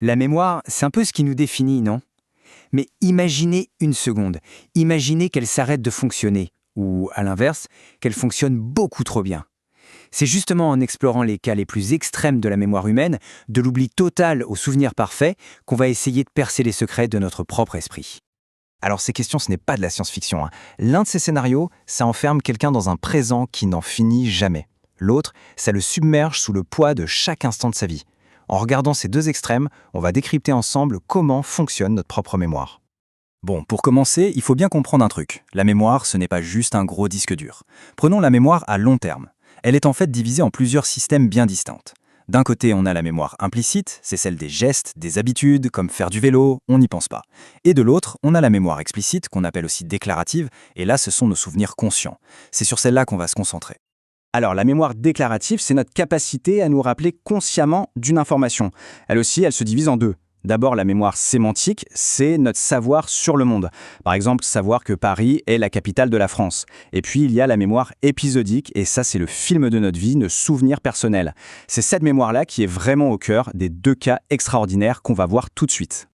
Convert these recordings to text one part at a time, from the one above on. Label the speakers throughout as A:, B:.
A: La mémoire, c'est un peu ce qui nous définit, non? Mais imaginez une seconde. Imaginez qu'elle s'arrête de fonctionner. Ou, à l'inverse, qu'elle fonctionne beaucoup trop bien. C'est justement en explorant les cas les plus extrêmes de la mémoire humaine, de l'oubli total au souvenir parfait, qu'on va essayer de percer les secrets de notre propre esprit.
B: Alors ces questions, ce n'est pas de la science-fiction, hein. L'un de ces scénarios, ça enferme quelqu'un dans un présent qui n'en finit jamais. L'autre, ça le submerge sous le poids de chaque instant de sa vie. En regardant ces deux extrêmes, on va décrypter ensemble comment fonctionne notre propre mémoire.
C: Bon, pour commencer, il faut bien comprendre un truc. La mémoire, ce n'est pas juste un gros disque dur. Prenons la mémoire à long terme. Elle est en fait divisée en plusieurs systèmes bien distincts. D'un côté, on a la mémoire implicite, c'est celle des gestes, des habitudes, comme faire du vélo, on n'y pense pas. Et de l'autre, on a la mémoire explicite, qu'on appelle aussi déclarative, et là, ce sont nos souvenirs conscients. C'est sur celle-là qu'on va se concentrer.
D: Alors, la mémoire déclarative, c'est notre capacité à nous rappeler consciemment d'une information. Elle aussi, elle se divise en deux. D'abord, la mémoire sémantique, c'est notre savoir sur le monde. Par exemple, savoir que Paris est la capitale de la France. Et puis, il y a la mémoire épisodique, et ça, c'est le film de notre vie, nos souvenirs personnels. C'est cette mémoire-là qui est vraiment au cœur des deux cas extraordinaires qu'on va voir tout de suite.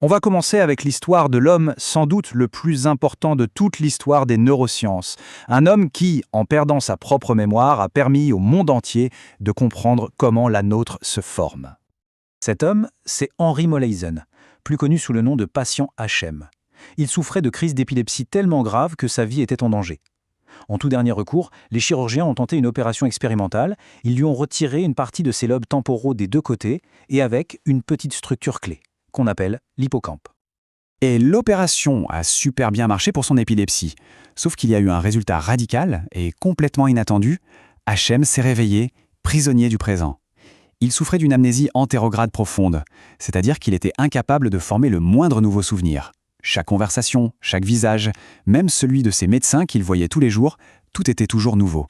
C: On va commencer avec l'histoire de l'homme, sans doute le plus important de toute l'histoire des neurosciences. Un homme qui, en perdant sa propre mémoire, a permis au monde entier de comprendre comment la nôtre se forme. Cet homme, c'est Henry Molaison, plus connu sous le nom de patient HM. Il souffrait de crises d'épilepsie tellement graves que sa vie était en danger. En tout dernier recours, les chirurgiens ont tenté une opération expérimentale. Ils lui ont retiré une partie de ses lobes temporaux des deux côtés et avec une petite structure clé, qu'on appelle l'hippocampe.
E: Et l'opération a super bien marché pour son épilepsie. Sauf qu'il y a eu un résultat radical et complètement inattendu. HM s'est réveillé, prisonnier du présent. Il souffrait d'une amnésie antérograde profonde, c'est-à-dire qu'il était incapable de former le moindre nouveau souvenir. Chaque conversation, chaque visage, même celui de ses médecins qu'il voyait tous les jours, tout était toujours nouveau.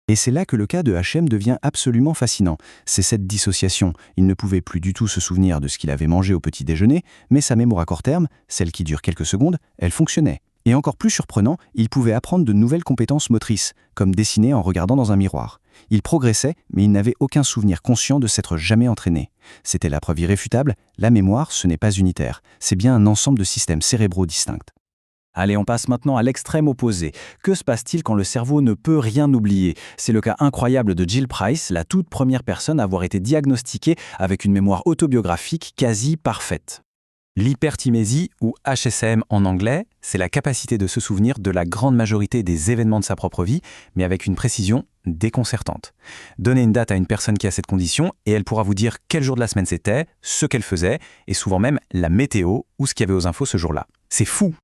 E: Et c'est là que le cas de HM devient absolument fascinant. C'est cette dissociation. Il ne pouvait plus du tout se souvenir de ce qu'il avait mangé au petit déjeuner, mais sa mémoire à court terme, celle qui dure quelques secondes, elle fonctionnait. Et encore plus surprenant, il pouvait apprendre de nouvelles compétences motrices, comme dessiner en regardant dans un miroir. Il progressait, mais il n'avait aucun souvenir conscient de s'être jamais entraîné. C'était la preuve irréfutable, la mémoire, ce n'est pas unitaire, c'est bien un ensemble de systèmes cérébraux distincts.
C: Allez, on passe maintenant à l'extrême opposé. Que se passe-t-il quand le cerveau ne peut rien oublier? C'est le cas incroyable de Jill Price, la toute première personne à avoir été diagnostiquée avec une mémoire autobiographique quasi parfaite. L'hyperthymésie, ou HSM en anglais, c'est la capacité de se souvenir de la grande majorité des événements de sa propre vie, mais avec une précision déconcertante. Donnez une date à une personne qui a cette condition et elle pourra vous dire quel jour de la semaine c'était, ce qu'elle faisait, et souvent même la météo ou ce qu'il y avait aux infos ce jour-là. C'est fou!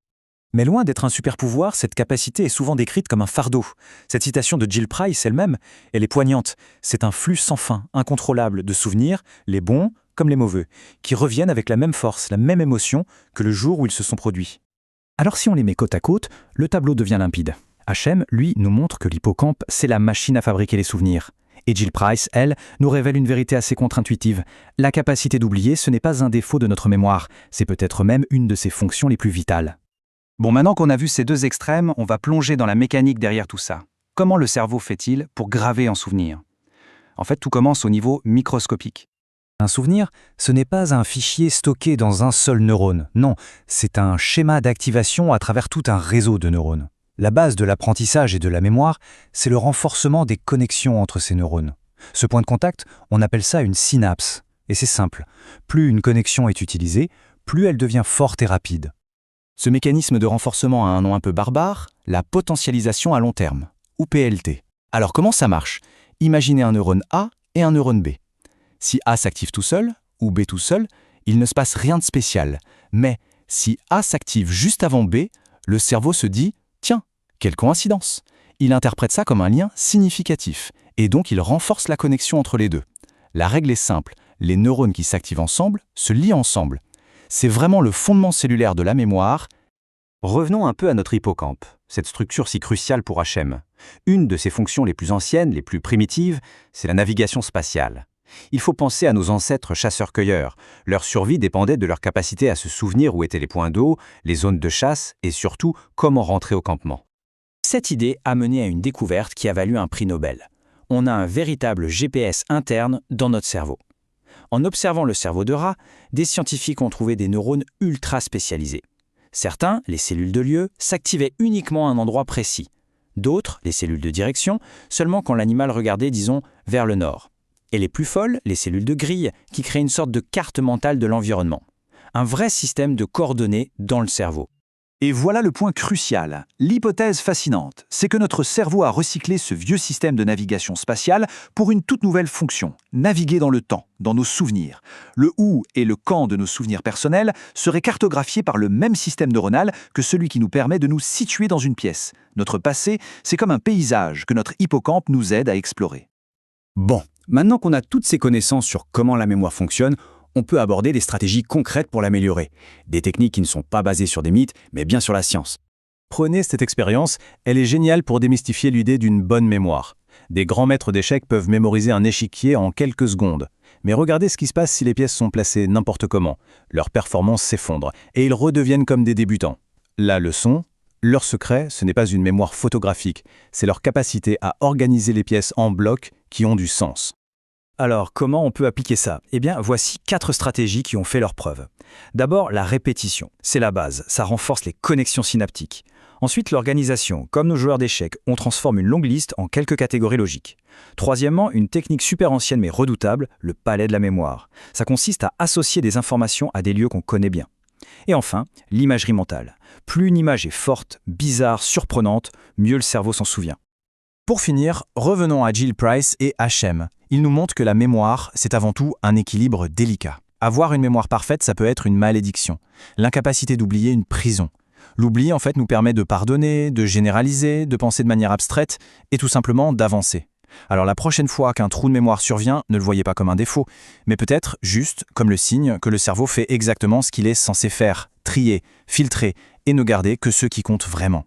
C: Mais loin d'être un super pouvoir, cette capacité est souvent décrite comme un fardeau. Cette citation de Jill Price elle-même, elle est poignante. C'est un flux sans fin, incontrôlable de souvenirs, les bons comme les mauvais, qui reviennent avec la même force, la même émotion que le jour où ils se sont produits. Alors si on les met côte à côte, le tableau devient limpide. HM, lui, nous montre que l'hippocampe, c'est la machine à fabriquer les souvenirs. Et Jill Price, elle, nous révèle une vérité assez contre-intuitive. La capacité d'oublier, ce n'est pas un défaut de notre mémoire, c'est peut-être même une de ses fonctions les plus vitales. Bon, maintenant qu'on a vu ces deux extrêmes, on va plonger dans la mécanique derrière tout ça. Comment le cerveau fait-il pour graver un souvenir? En fait, tout commence au niveau microscopique. Un souvenir, ce n'est pas un fichier stocké dans un seul neurone. Non, c'est un schéma d'activation à travers tout un réseau de neurones. La base de l'apprentissage et de la mémoire, c'est le renforcement des connexions entre ces neurones. Ce point de contact, on appelle ça une synapse. Et c'est simple. Plus une connexion est utilisée, plus elle devient forte et rapide. Ce mécanisme de renforcement a un nom un peu barbare, la potentialisation à long terme, ou PLT. Alors comment ça marche? Imaginez un neurone A et un neurone B. Si A s'active tout seul, ou B tout seul, il ne se passe rien de spécial. Mais si A s'active juste avant B, le cerveau se dit « Tiens, quelle coïncidence !» Il interprète ça comme un lien significatif, et donc il renforce la connexion entre les deux. La règle est simple, les neurones qui s'activent ensemble se lient ensemble. C'est vraiment le fondement cellulaire de la mémoire. Revenons un peu à notre hippocampe, cette structure si cruciale pour HM. Une de ses fonctions les plus anciennes, les plus primitives, c'est la navigation spatiale. Il faut penser à nos ancêtres chasseurs-cueilleurs. Leur survie dépendait de leur capacité à se souvenir où étaient les points d'eau, les zones de chasse et surtout comment rentrer au campement. Cette idée a mené à une découverte qui a valu un prix Nobel. On a un véritable GPS interne dans notre cerveau. En observant le cerveau de rat, des scientifiques ont trouvé des neurones ultra spécialisés. Certains, les cellules de lieu, s'activaient uniquement à un endroit précis. D'autres, les cellules de direction, seulement quand l'animal regardait, disons, vers le nord. Et les plus folles, les cellules de grille, qui créent une sorte de carte mentale de l'environnement. Un vrai système de coordonnées dans le cerveau.
F: Et voilà le point crucial. L'hypothèse fascinante, c'est que notre cerveau a recyclé ce vieux système de navigation spatiale pour une toute nouvelle fonction, naviguer dans le temps, dans nos souvenirs. Le où et le quand de nos souvenirs personnels seraient cartographiés par le même système neuronal que celui qui nous permet de nous situer dans une pièce. Notre passé, c'est comme un paysage que notre hippocampe nous aide à explorer.
E: Bon, maintenant qu'on a toutes ces connaissances sur comment la mémoire fonctionne, on peut aborder des stratégies concrètes pour l'améliorer. Des techniques qui ne sont pas basées sur des mythes, mais bien sur la science.
C: Prenez cette expérience, elle est géniale pour démystifier l'idée d'une bonne mémoire. Des grands maîtres d'échecs peuvent mémoriser un échiquier en quelques secondes. Mais regardez ce qui se passe si les pièces sont placées n'importe comment. Leur performance s'effondre et ils redeviennent comme des débutants. La leçon, leur secret, ce n'est pas une mémoire photographique, c'est leur capacité à organiser les pièces en blocs qui ont du sens.
G: Alors, comment on peut appliquer ça? Eh bien, voici 4 stratégies qui ont fait leurs preuves. D'abord, la répétition. C'est la base, ça renforce les connexions synaptiques. Ensuite, l'organisation. Comme nos joueurs d'échecs, on transforme une longue liste en quelques catégories logiques. Troisièmement, une technique super ancienne mais redoutable, le palais de la mémoire. Ça consiste à associer des informations à des lieux qu'on connaît bien. Et enfin, l'imagerie mentale. Plus une image est forte, bizarre, surprenante, mieux le cerveau s'en souvient.
B: Pour finir, revenons à Jill Price et Hachem. Ils nous montrent que la mémoire, c'est avant tout un équilibre délicat. Avoir une mémoire parfaite, ça peut être une malédiction. L'incapacité d'oublier une prison. L'oubli, en fait, nous permet de pardonner, de généraliser, de penser de manière abstraite et tout simplement d'avancer. Alors la prochaine fois qu'un trou de mémoire survient, ne le voyez pas comme un défaut, mais peut-être juste comme le signe que le cerveau fait exactement ce qu'il est censé faire, trier, filtrer et ne garder que ce qui compte vraiment.